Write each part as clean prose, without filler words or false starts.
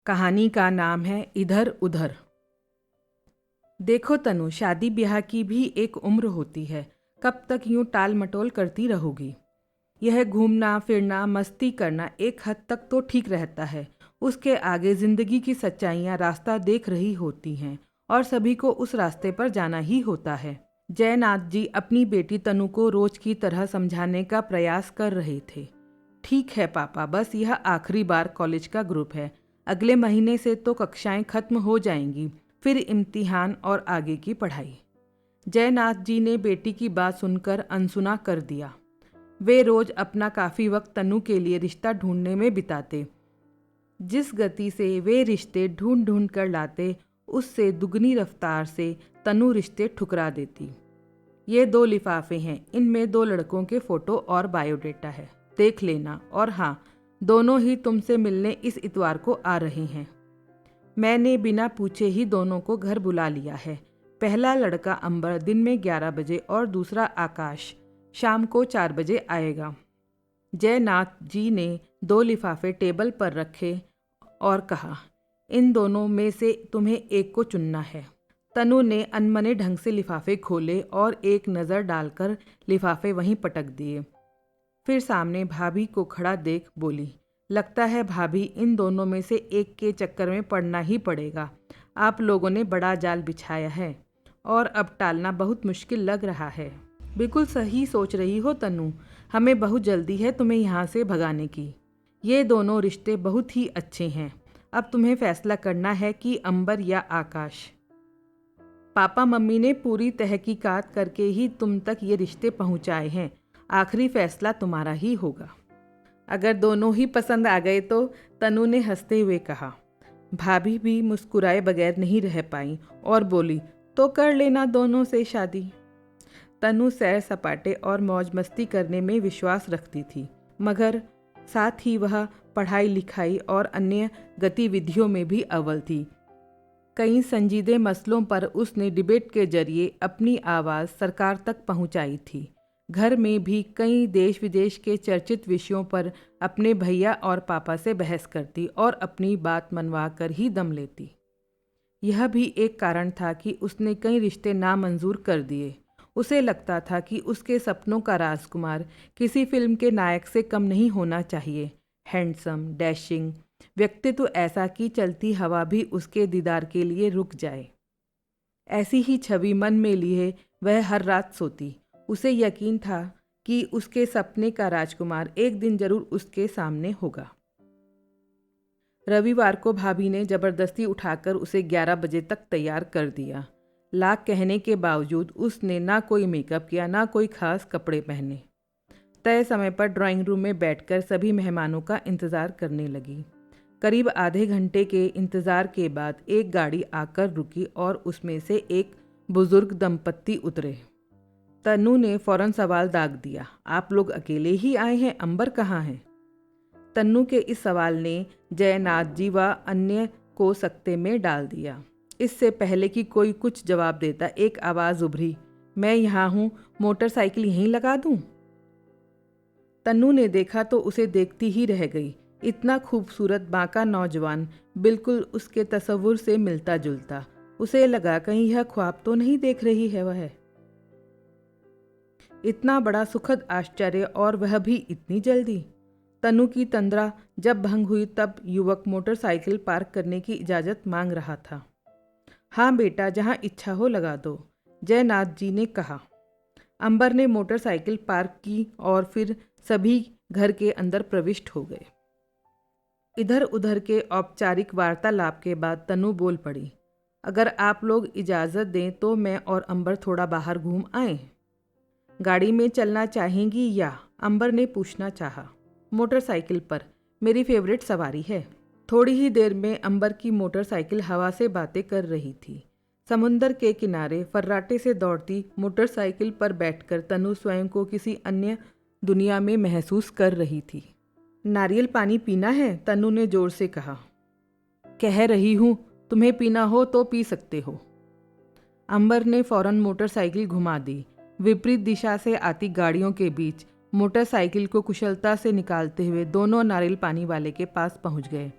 कहानी का नाम है इधर उधर। देखो तनु, शादी ब्याह की भी एक उम्र होती है। कब तक यूं टाल मटोल करती रहोगी? यह घूमना फिरना मस्ती करना एक हद तक तो ठीक रहता है। उसके आगे जिंदगी की सच्चाइयां रास्ता देख रही होती हैं और सभी को उस रास्ते पर जाना ही होता है। जयनाथ जी अपनी बेटी तनु को रोज की तरह समझाने का प्रयास कर रहे थे। ठीक है पापा, बस यह आखिरी बार कॉलेज का ग्रुप है। अगले महीने से तो कक्षाएं खत्म हो जाएंगी, फिर इम्तिहान और आगे की पढ़ाई। जयनाथ जी ने बेटी की बात सुनकर अनसुना कर दिया। वे रोज अपना काफ़ी वक्त तनु के लिए रिश्ता ढूंढने में बिताते। जिस गति से वे रिश्ते ढूंढ ढूंढ कर लाते, उससे दुगनी रफ्तार से तनु रिश्ते ठुकरा देती। ये 2 लिफाफे हैं, इनमें 2 लड़कों के फ़ोटो और बायोडेटा है, देख लेना। और हाँ, दोनों ही तुमसे मिलने इस इतवार को आ रहे हैं। मैंने बिना पूछे ही दोनों को घर बुला लिया है। पहला लड़का अंबर दिन में 11 बजे और दूसरा आकाश शाम को 4 बजे आएगा। जयनाथ जी ने 2 लिफाफे टेबल पर रखे और कहा, इन दोनों में से तुम्हें एक को चुनना है। तनु ने अनमने ढंग से लिफाफे खोले और एक नज़र डालकर लिफाफे वहीं पटक दिए। फिर सामने भाभी को खड़ा देख बोली, लगता है भाभी, इन दोनों में से एक के चक्कर में पड़ना ही पड़ेगा। आप लोगों ने बड़ा जाल बिछाया है और अब टालना बहुत मुश्किल लग रहा है। बिल्कुल सही सोच रही हो तनु, हमें बहुत जल्दी है तुम्हें यहाँ से भगाने की। ये दोनों रिश्ते बहुत ही अच्छे हैं। अब तुम्हें फैसला करना है कि अंबर या आकाश। पापा मम्मी ने पूरी तहकीकात करके ही तुम तक ये रिश्ते पहुँचाए हैं। आखिरी फैसला तुम्हारा ही होगा। अगर दोनों ही पसंद आ गए तो, तनु ने हंसते हुए कहा। भाभी भी मुस्कुराए बगैर नहीं रह पाई और बोली, तो कर लेना दोनों से शादी। तनु सैर सपाटे और मौज मस्ती करने में विश्वास रखती थी, मगर साथ ही वह पढ़ाई लिखाई और अन्य गतिविधियों में भी अव्वल थी। कई संजीदे मसलों पर उसने डिबेट के जरिए अपनी आवाज़ सरकार तक पहुंचाई थी। घर में भी कई देश विदेश के चर्चित विषयों पर अपने भैया और पापा से बहस करती और अपनी बात मनवा कर ही दम लेती। यह भी एक कारण था कि उसने कई रिश्ते नामंजूर कर दिए। उसे लगता था कि उसके सपनों का राजकुमार किसी फिल्म के नायक से कम नहीं होना चाहिए। हैंडसम, डैशिंग, व्यक्तित्व ऐसा कि चलती हवा भी उसके दीदार के लिए रुक जाए। ऐसी ही छवि मन में लिए वह हर रात सोती। उसे यकीन था कि उसके सपने का राजकुमार एक दिन जरूर उसके सामने होगा। रविवार को भाभी ने जबरदस्ती उठाकर उसे 11 बजे तक तैयार कर दिया। लाख कहने के बावजूद उसने ना कोई मेकअप किया, ना कोई खास कपड़े पहने। तय समय पर ड्राइंग रूम में बैठकर सभी मेहमानों का इंतज़ार करने लगी। करीब आधे घंटे के इंतज़ार के बाद एक गाड़ी आकर रुकी और उसमें से एक बुजुर्ग दंपत्ति उतरे। तनु ने फौरन सवाल दाग दिया, आप लोग अकेले ही आए हैं? अंबर कहाँ है? तन्नू के इस सवाल ने जयनाथ जी व अन्य को सकते में डाल दिया। इससे पहले कि कोई कुछ जवाब देता, एक आवाज़ उभरी, मैं यहाँ हूँ, मोटरसाइकिल यहीं लगा दूँ? तन्नू ने देखा तो उसे देखती ही रह गई। इतना खूबसूरत बांका नौजवान, बिल्कुल उसके तसव्वुर से मिलता जुलता। उसे लगा कहीं यह ख्वाब तो नहीं देख रही है वह। इतना बड़ा सुखद आश्चर्य और वह भी इतनी जल्दी। तनु की तंद्रा जब भंग हुई तब युवक मोटरसाइकिल पार्क करने की इजाज़त मांग रहा था। हाँ बेटा, जहाँ इच्छा हो लगा दो, जयनाथ जी ने कहा। अंबर ने मोटरसाइकिल पार्क की और फिर सभी घर के अंदर प्रविष्ट हो गए। इधर उधर के औपचारिक वार्तालाप के बाद तनु बोल पड़ी, अगर आप लोग इजाज़त दें तो मैं और अंबर थोड़ा बाहर घूम आए। गाड़ी में चलना चाहेंगी या? अंबर ने पूछना चाहा। मोटरसाइकिल पर, मेरी फेवरेट सवारी है। थोड़ी ही देर में अंबर की मोटरसाइकिल हवा से बातें कर रही थी। समुंदर के किनारे फर्राटे से दौड़ती मोटरसाइकिल पर बैठकर तनु स्वयं को किसी अन्य दुनिया में महसूस कर रही थी। नारियल पानी पीना है? तनु ने जोर से कहा। कह रही हूँ, तुम्हें पीना हो तो पी सकते हो। अंबर ने फौरन मोटरसाइकिल घुमा दी। विपरीत दिशा से आती गाड़ियों के बीच मोटरसाइकिल को कुशलता से निकालते हुए दोनों नारियल पानी वाले के पास पहुंच गए।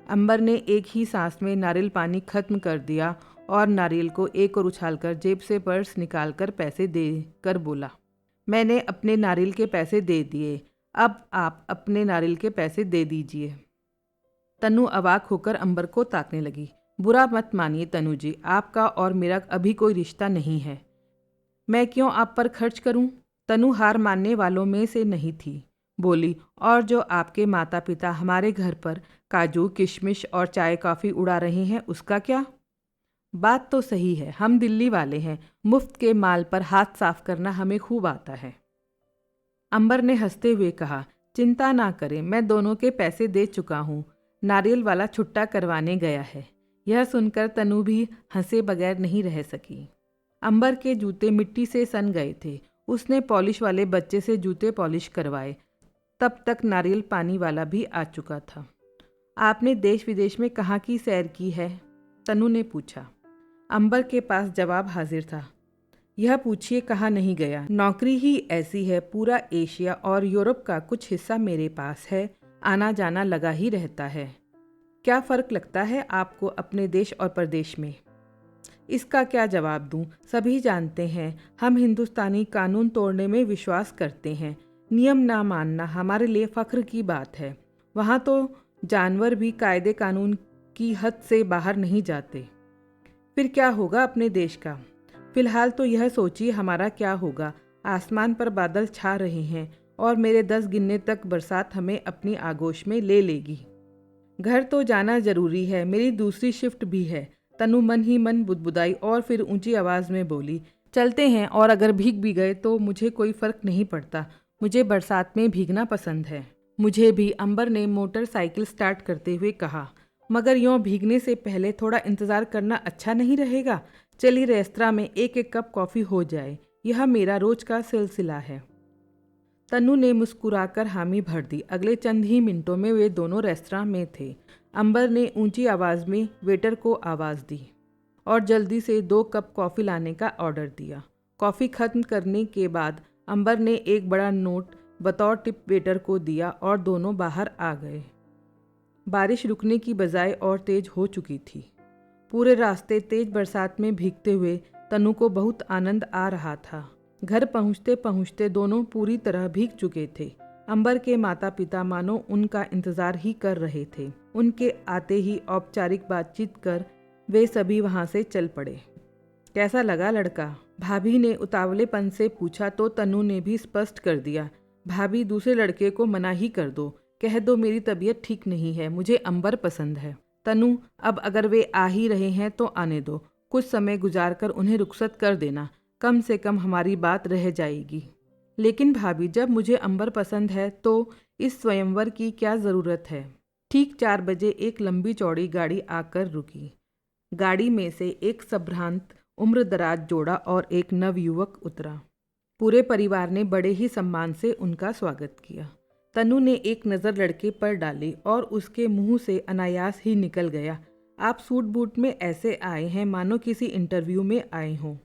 अंबर ने एक ही सांस में नारियल पानी खत्म कर दिया और नारियल को एक और उछालकर जेब से पर्स निकालकर पैसे देकर बोला, मैंने अपने नारियल के पैसे दे दिए, अब आप अपने नारियल के पैसे दे दीजिए। तनु अवाक होकर अंबर को ताकने लगी। बुरा मत मानिए तनु जी, आपका और मेरा अभी कोई रिश्ता नहीं है। मैं क्यों आप पर खर्च करूं? तनु हार मानने वालों में से नहीं थी। बोली, और जो आपके माता पिता हमारे घर पर काजू किशमिश और चाय कॉफ़ी उड़ा रहे हैं उसका क्या? बात तो सही है, हम दिल्ली वाले हैं, मुफ्त के माल पर हाथ साफ करना हमें खूब आता है। अंबर ने हंसते हुए कहा, चिंता ना करें, मैं दोनों के पैसे दे चुका हूँ, नारियल वाला छुट्टा करवाने गया है। यह सुनकर तनु भी हंसे बगैर नहीं रह सकी। अंबर के जूते मिट्टी से सन गए थे। उसने पॉलिश वाले बच्चे से जूते पॉलिश करवाए। तब तक नारियल पानी वाला भी आ चुका था। आपने देश विदेश में कहाँ की सैर की है? तनु ने पूछा। अंबर के पास जवाब हाजिर था, यह पूछिए कहाँ नहीं गया, नौकरी ही ऐसी है, पूरा एशिया और यूरोप का कुछ हिस्सा मेरे पास है, आना जाना लगा ही रहता है। क्या फ़र्क लगता है आपको अपने देश और प्रदेश में? इसका क्या जवाब दूं? सभी जानते हैं हम हिंदुस्तानी कानून तोड़ने में विश्वास करते हैं। नियम ना मानना हमारे लिए फ़ख्र की बात है। वहाँ तो जानवर भी कायदे कानून की हद से बाहर नहीं जाते। फिर क्या होगा अपने देश का? फिलहाल तो यह सोचिए हमारा क्या होगा। आसमान पर बादल छा रहे हैं और मेरे 10 गिनने तक बरसात हमें अपनी आगोश में ले लेगी। घर तो जाना जरूरी है, मेरी दूसरी शिफ्ट भी है। तनु मन ही मन बुदबुदाई और फिर ऊंची आवाज़ में बोली, चलते हैं, और अगर भीग भी गए तो मुझे कोई फ़र्क नहीं पड़ता। मुझे बरसात में भीगना पसंद है। मुझे भी, अंबर ने मोटरसाइकिल स्टार्ट करते हुए कहा, मगर यूँ भीगने से पहले थोड़ा इंतज़ार करना अच्छा नहीं रहेगा? चलिए रेस्तरां में एक एक कप कॉफ़ी हो जाए, यह मेरा रोज का सिलसिला है। तनु ने मुस्कुराकर हामी भर दी। अगले चंद ही मिनटों में वे दोनों रेस्तरां में थे। अंबर ने ऊंची आवाज़ में वेटर को आवाज़ दी और जल्दी से 2 कप कॉफ़ी लाने का ऑर्डर दिया। कॉफ़ी खत्म करने के बाद अंबर ने एक बड़ा नोट बतौर टिप वेटर को दिया और दोनों बाहर आ गए। बारिश रुकने की बजाय और तेज हो चुकी थी। पूरे रास्ते तेज बरसात में भीगते हुए तनु को बहुत आनंद आ रहा था। घर पहुंचते पहुंचते दोनों पूरी तरह भीग चुके थे। अंबर के माता पिता मानो उनका इंतजार ही कर रहे थे। उनके आते ही औपचारिक बातचीत कर वे सभी वहां से चल पड़े। कैसा लगा लड़का? भाभी ने उतावलेपन से पूछा तो तनु ने भी स्पष्ट कर दिया, भाभी दूसरे लड़के को मना ही कर दो, कह दो मेरी तबीयत ठीक नहीं है, मुझे अंबर पसंद है। तनु, अब अगर वे आ ही रहे हैं तो आने दो, कुछ समय गुजार कर उन्हें रुखसत कर देना, कम से कम हमारी बात रह जाएगी। लेकिन भाभी, जब मुझे अंबर पसंद है तो इस स्वयंवर की क्या ज़रूरत है? ठीक 4 बजे एक लंबी चौड़ी गाड़ी आकर रुकी। गाड़ी में से एक संभ्रांत उम्रदराज जोड़ा और एक नवयुवक उतरा। पूरे परिवार ने बड़े ही सम्मान से उनका स्वागत किया। तनु ने एक नज़र लड़के पर डाली और उसके मुंह से अनायास ही निकल गया, आप सूट बूट में ऐसे आए हैं मानो किसी इंटरव्यू में आए हों।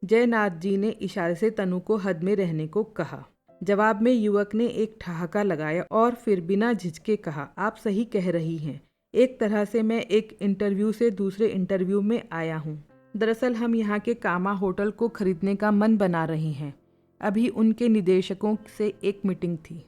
जयनाथ जी ने इशारे से तनु को हद में रहने को कहा। जवाब में युवक ने एक ठहाका लगाया और फिर बिना झिझके कहा, आप सही कह रही हैं, एक तरह से मैं एक इंटरव्यू से दूसरे इंटरव्यू में आया हूँ। दरअसल हम यहाँ के कामा होटल को खरीदने का मन बना रहे हैं। अभी उनके निदेशकों से एक मीटिंग थी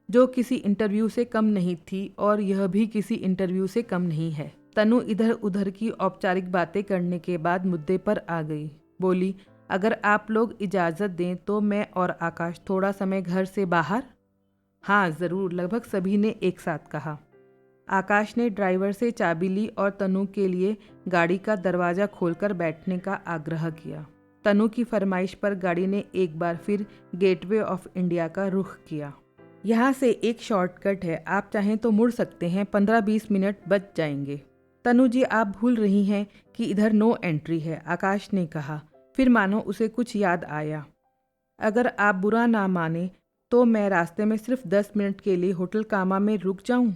जो किसी इंटरव्यू से कम नहीं थी और यह भी किसी इंटरव्यू से कम नहीं है। तनु इधर उधर की औपचारिक बातें करने के बाद मुद्दे पर आ गई। बोली, अगर आप लोग इजाज़त दें तो मैं और आकाश थोड़ा समय घर से बाहर। हाँ ज़रूर, लगभग सभी ने एक साथ कहा। आकाश ने ड्राइवर से चाबी ली और तनु के लिए गाड़ी का दरवाज़ा खोलकर बैठने का आग्रह किया। तनु की फरमाइश पर गाड़ी ने एक बार फिर गेटवे ऑफ इंडिया का रुख किया। यहाँ से एक शॉर्टकट है, आप चाहें तो मुड़ सकते हैं, 15-20 मिनट बच जाएंगे। तनु जी, आप भूल रही हैं कि इधर नो एंट्री है, आकाश ने कहा। फिर मानो उसे कुछ याद आया। अगर आप बुरा ना माने तो मैं रास्ते में सिर्फ 10 मिनट के लिए होटल कामा में रुक जाऊं?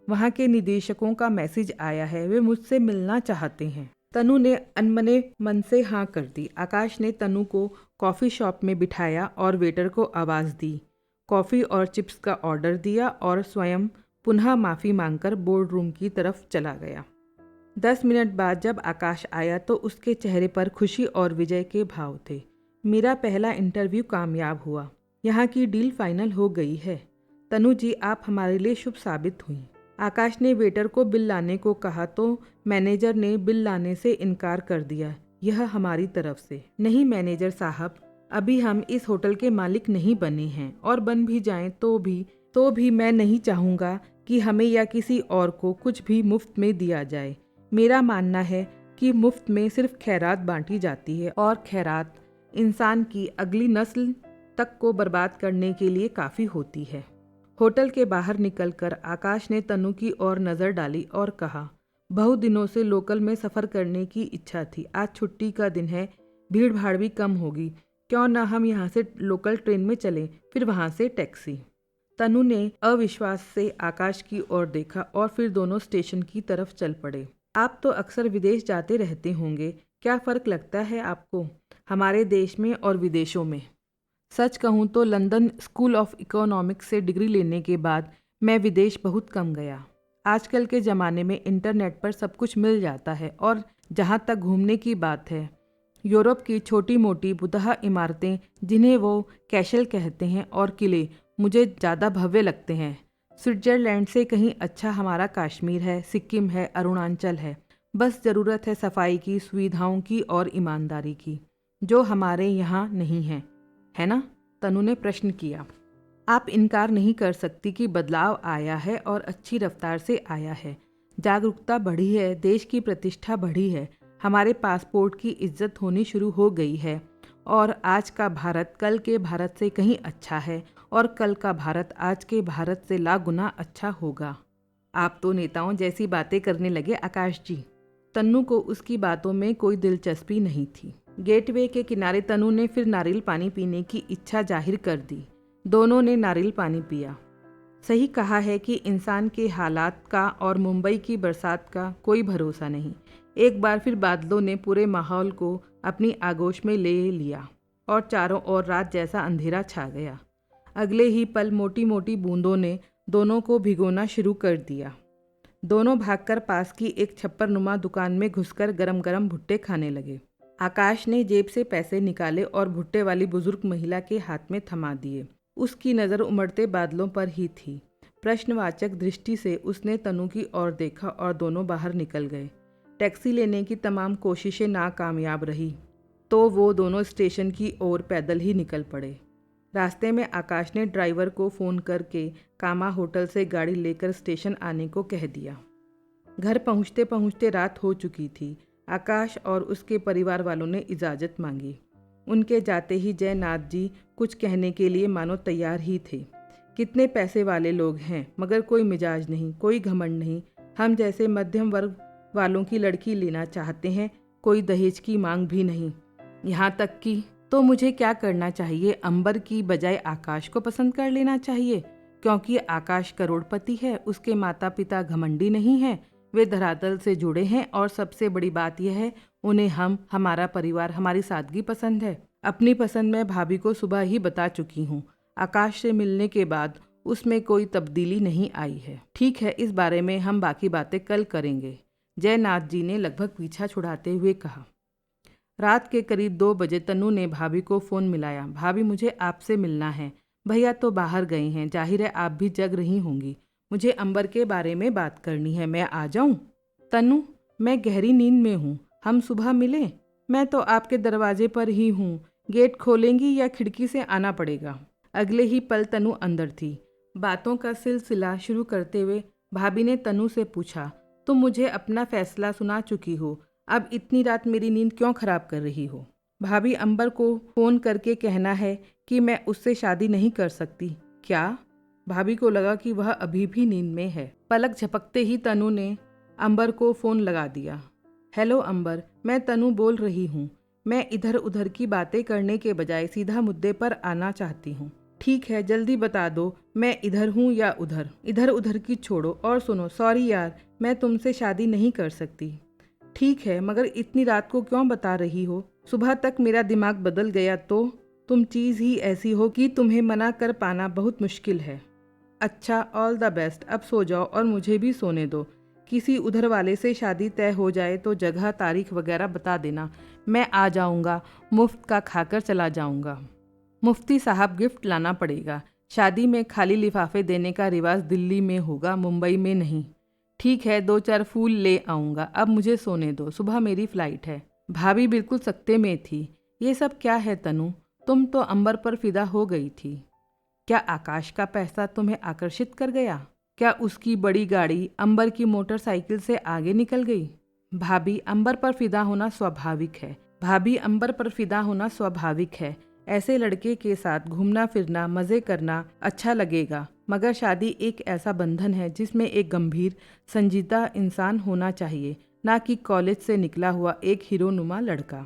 वहाँ के निदेशकों का मैसेज आया है, वे मुझसे मिलना चाहते हैं। तनु ने अनमने मन से हाँ कर दी। आकाश ने तनु को कॉफ़ी शॉप में बिठाया और वेटर को आवाज़ दी, कॉफ़ी और चिप्स का ऑर्डर दिया और स्वयं पुनः माफ़ी मांगकर बोर्ड रूम की तरफ चला गया। 10 मिनट बाद जब आकाश आया तो उसके चेहरे पर खुशी और विजय के भाव थे। मेरा पहला इंटरव्यू कामयाब हुआ। यहाँ की डील फाइनल हो गई है। तनु जी, आप हमारे लिए शुभ साबित हुई। आकाश ने वेटर को बिल लाने को कहा तो मैनेजर ने बिल लाने से इनकार कर दिया। यह हमारी तरफ से नहीं मैनेजर साहब, अभी हम इस होटल के मालिक नहीं बने हैं, और बन भी जाएं तो भी मैं नहीं चाहूँगा कि हमें या किसी और को कुछ भी मुफ्त में दिया जाए। मेरा मानना है कि मुफ्त में सिर्फ खैरात बांटी जाती है, और खैरात इंसान की अगली नस्ल तक को बर्बाद करने के लिए काफ़ी होती है। होटल के बाहर निकलकर आकाश ने तनु की ओर नज़र डाली और कहा, बहुत दिनों से लोकल में सफ़र करने की इच्छा थी। आज छुट्टी का दिन है, भीड़ भाड़ भी कम होगी। क्यों ना हम यहाँ से लोकल ट्रेन में चलें, फिर वहाँ से टैक्सी। तनु ने अविश्वास से आकाश की ओर देखा और फिर दोनों स्टेशन की तरफ चल पड़े। आप तो अक्सर विदेश जाते रहते होंगे, क्या फ़र्क लगता है आपको हमारे देश में और विदेशों में? सच कहूँ तो लंदन स्कूल ऑफ इकोनॉमिक्स से डिग्री लेने के बाद मैं विदेश बहुत कम गया। आजकल के ज़माने में इंटरनेट पर सब कुछ मिल जाता है, और जहाँ तक घूमने की बात है, यूरोप की छोटी मोटी बुतहा इमारतें जिन्हें वो कैसल कहते हैं और किले मुझे ज़्यादा भव्य लगते हैं। स्विट्ज़रलैंड से कहीं अच्छा हमारा कश्मीर है, सिक्किम है, अरुणाचल है। बस ज़रूरत है सफाई की, सुविधाओं की और ईमानदारी की, जो हमारे यहाँ नहीं है ना? तनु ने प्रश्न किया। आप इनकार नहीं कर सकती कि बदलाव आया है और अच्छी रफ्तार से आया है। जागरूकता बढ़ी है, देश की प्रतिष्ठा बढ़ी है, हमारे पासपोर्ट की इज्जत होनी शुरू हो गई है, और आज का भारत कल के भारत से कहीं अच्छा है, और कल का भारत आज के भारत से लाख गुना अच्छा होगा। आप तो नेताओं जैसी बातें करने लगे आकाश जी। तन्नू को उसकी बातों में कोई दिलचस्पी नहीं थी। गेटवे के किनारे तनु ने फिर नारियल पानी पीने की इच्छा जाहिर कर दी। दोनों ने नारियल पानी पिया। सही कहा है कि इंसान के हालात का और मुंबई की बरसात का कोई भरोसा नहीं। एक बार फिर बादलों ने पूरे माहौल को अपनी आगोश में ले लिया और चारों ओर रात जैसा अंधेरा छा गया। अगले ही पल मोटी मोटी बूंदों ने दोनों को भिगोना शुरू कर दिया। दोनों भागकर पास की एक छप्परनुमा दुकान में घुसकर गरम गरम भुट्टे खाने लगे। आकाश ने जेब से पैसे निकाले और भुट्टे वाली बुजुर्ग महिला के हाथ में थमा दिए। उसकी नज़र उमड़ते बादलों पर ही थी। प्रश्नवाचक दृष्टि से उसने तनु की ओर देखा और दोनों बाहर निकल गए। टैक्सी लेने की तमाम कोशिशें नाकामयाब रही तो वो दोनों स्टेशन की ओर पैदल ही निकल पड़े। रास्ते में आकाश ने ड्राइवर को फ़ोन करके कामा होटल से गाड़ी लेकर स्टेशन आने को कह दिया। घर पहुंचते पहुंचते रात हो चुकी थी। आकाश और उसके परिवार वालों ने इजाज़त मांगी। उनके जाते ही जयनाथ जी कुछ कहने के लिए मानो तैयार ही थे। कितने पैसे वाले लोग हैं, मगर कोई मिजाज नहीं, कोई घमंड नहीं। हम जैसे मध्यम वर्ग वालों की लड़की लेना चाहते हैं, कोई दहेज की मांग भी नहीं। यहाँ तक कि तो मुझे क्या करना चाहिए? अंबर की बजाय आकाश को पसंद कर लेना चाहिए, क्योंकि आकाश करोड़पति है, उसके माता पिता घमंडी नहीं हैं, वे धरातल से जुड़े हैं, और सबसे बड़ी बात यह है उन्हें हमारा परिवार, हमारी सादगी पसंद है। अपनी पसंद मैं भाभी को सुबह ही बता चुकी हूँ। आकाश से मिलने के बाद उसमें कोई तब्दीली नहीं आई है। ठीक है, इस बारे में हम बाकी बातें कल करेंगे, जयनाथ जी ने लगभग पीछा छुड़ाते हुए कहा। रात के करीब 2 बजे तनु ने भाभी को फ़ोन मिलाया। भाभी, मुझे आपसे मिलना है। भैया तो बाहर गए हैं, जाहिर है आप भी जग रही होंगी। मुझे अंबर के बारे में बात करनी है, मैं आ जाऊं? तनु, मैं गहरी नींद में हूँ, हम सुबह मिलें? मैं तो आपके दरवाजे पर ही हूँ, गेट खोलेंगी या खिड़की से आना पड़ेगा? अगले ही पल तनु अंदर थी। बातों का सिलसिला शुरू करते हुए भाभी ने तनु से पूछा, तुम मुझे अपना फैसला सुना चुकी हो, अब इतनी रात मेरी नींद क्यों खराब कर रही हो? भाभी, अंबर को फ़ोन करके कहना है कि मैं उससे शादी नहीं कर सकती। क्या? भाभी को लगा कि वह अभी भी नींद में है। पलक झपकते ही तनु ने अंबर को फ़ोन लगा दिया। हेलो अंबर, मैं तनु बोल रही हूँ। मैं इधर उधर की बातें करने के बजाय सीधा मुद्दे पर आना चाहती हूँ। ठीक है, जल्दी बता दो, मैं इधर हूँ या उधर? इधर उधर की छोड़ो और सुनो, सॉरी यार, मैं तुमसे शादी नहीं कर सकती। ठीक है, मगर इतनी रात को क्यों बता रही हो? सुबह तक मेरा दिमाग बदल गया तो? तुम चीज़ ही ऐसी हो कि तुम्हें मना कर पाना बहुत मुश्किल है। अच्छा, ऑल द बेस्ट। अब सो जाओ और मुझे भी सोने दो। किसी उधर वाले से शादी तय हो जाए तो जगह तारीख वगैरह बता देना, मैं आ जाऊंगा, मुफ्त का खाकर चला जाऊंगा। मुफ्ती साहब, गिफ्ट लाना पड़ेगा। शादी में खाली लिफाफे देने का रिवाज दिल्ली में होगा, मुंबई में नहीं। ठीक है, 2-4 फूल ले आऊँगा। अब मुझे सोने दो, सुबह मेरी फ़्लाइट है। भाभी बिल्कुल सकते में थी। ये सब क्या है तनु? तुम तो अंबर पर फिदा हो गई थी। क्या आकाश का पैसा तुम्हें आकर्षित कर गया? क्या उसकी बड़ी गाड़ी अंबर की मोटरसाइकिल से आगे निकल गई? भाभी, अंबर पर फिदा होना स्वाभाविक है। भाभी, अंबर पर फिदा होना स्वाभाविक है। ऐसे लड़के के साथ घूमना फिरना, मज़े करना अच्छा लगेगा, मगर शादी एक ऐसा बंधन है जिसमें एक गंभीर, संजीदा इंसान होना चाहिए, ना कि कॉलेज से निकला हुआ एक हीरोनुमा लड़का।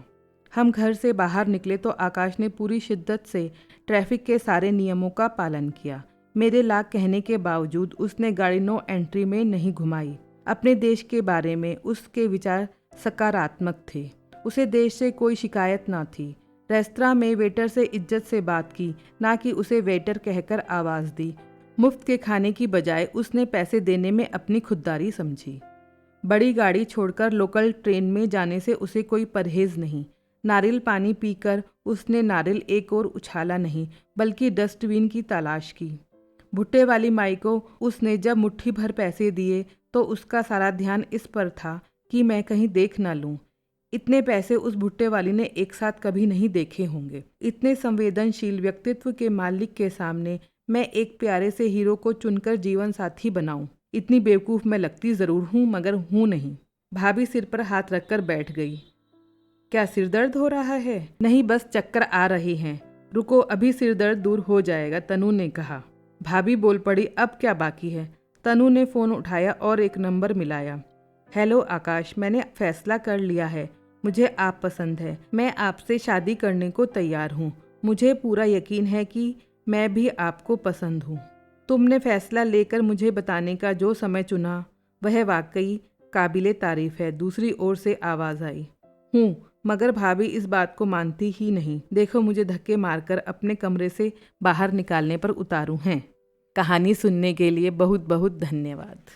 हम घर से बाहर निकले तो आकाश ने पूरी शिद्दत से ट्रैफिक के सारे नियमों का पालन किया। मेरे लाख कहने के बावजूद उसने गाड़ी नो एंट्री में नहीं घुमाई। अपने देश के बारे में उसके विचार सकारात्मक थे। उसे देश से कोई शिकायत ना थी। रेस्तरां में वेटर से इज्जत से बात की, ना कि उसे वेटर कहकर आवाज़ दी। मुफ्त के खाने की बजाय उसने पैसे देने में अपनी खुददारी समझी। बड़ी गाड़ी छोड़कर लोकल ट्रेन में जाने से उसे कोई परहेज नहीं। नारियल पानी पीकर उसने नारियल एक और उछाला नहीं, बल्कि डस्टबिन की तलाश की। भुट्टे वाली माई को उसने जब मुट्ठी भर पैसे दिए तो उसका सारा ध्यान इस पर था कि मैं कहीं देख ना लूं। इतने पैसे उस भुट्टे वाली ने एक साथ कभी नहीं देखे होंगे। इतने संवेदनशील व्यक्तित्व के मालिक के सामने मैं एक प्यारे से हीरो को चुनकर जीवन साथी बनाऊं, इतनी बेवकूफ़ मैं लगती ज़रूर हूँ, मगर हूँ नहीं। भाभी सिर पर हाथ रखकर बैठ गई। क्या सिर दर्द हो रहा है? नहीं, बस चक्कर आ रहे हैं। रुको, अभी सिर दर्द दूर हो जाएगा, तनु ने कहा। भाभी बोल पड़ी, अब क्या बाकी है? तनु ने फ़ोन उठाया और एक नंबर मिलाया। हेलो आकाश, मैंने फैसला कर लिया है। मुझे आप पसंद है। मैं आपसे शादी करने को तैयार हूँ। मुझे पूरा यकीन है कि मैं भी आपको पसंद हूँ। तुमने फैसला लेकर मुझे बताने का जो समय चुना वह वाकई काबिले तारीफ है। दूसरी ओर से आवाज़ आई। हूँ, मगर भाभी इस बात को मानती ही नहीं। देखो, मुझे धक्के मारकर अपने कमरे से बाहर निकालने पर उतारू हैं। कहानी सुनने के लिए बहुत बहुत धन्यवाद।